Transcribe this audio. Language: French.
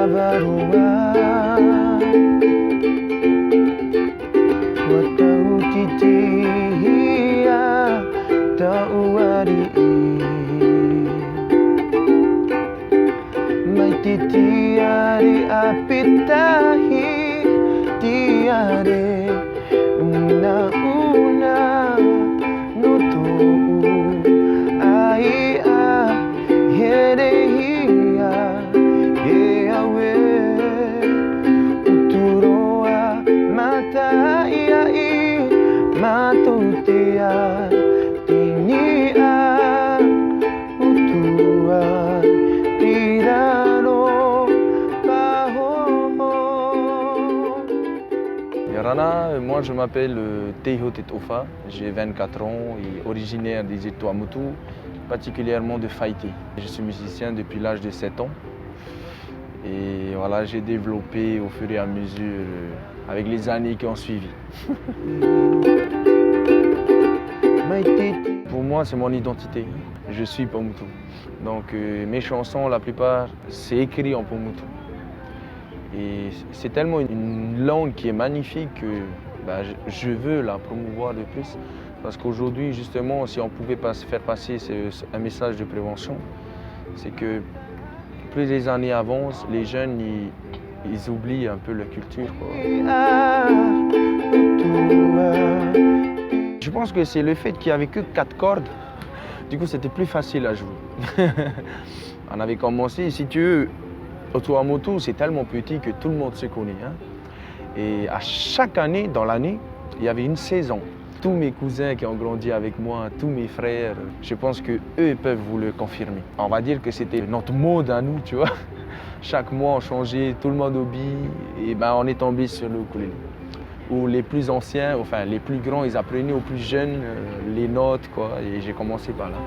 Tavarua Watautitiya Tauari May titiari apitahi Tiare Una Nutu Ai Herehia Yeawe Uturoa Mataiai Matutia Tinia Utua Tirano Paho. Rana, moi je m'appelle Teiho Tetofa, j'ai 24 ans et originaire des îles Tuamotu, particulièrement de Faïté. Je suis musicien depuis l'âge de 7 ans et voilà, j'ai développé au fur et à mesure avec les années qui ont suivi. Pour moi, c'est mon identité. Je suis Pomotu. Donc mes chansons, la plupart, c'est écrit en Pomotu. Et c'est tellement une langue qui est magnifique que je veux la promouvoir de plus. Parce qu'aujourd'hui, justement, si on pouvait faire passer un message de prévention, c'est que plus les années avancent, les jeunes, ils oublient un peu leur culture, quoi. Je pense que c'est le fait qu'il n'y avait que 4 cordes. Du coup, c'était plus facile à jouer. On avait commencé, si tu veux, au Tuamotu, c'est tellement petit que tout le monde se connaît. Hein. Et à chaque année, dans l'année, il y avait une saison. Tous mes cousins qui ont grandi avec moi, tous mes frères, je pense qu'eux peuvent vous le confirmer. On va dire que c'était notre mode à nous, tu vois. Chaque mois, on changeait, tout le monde au billes, et on est tombé sur le ukulélé. Où les plus anciens, enfin les plus grands, ils apprenaient aux plus jeunes les notes, quoi. Et j'ai commencé par là.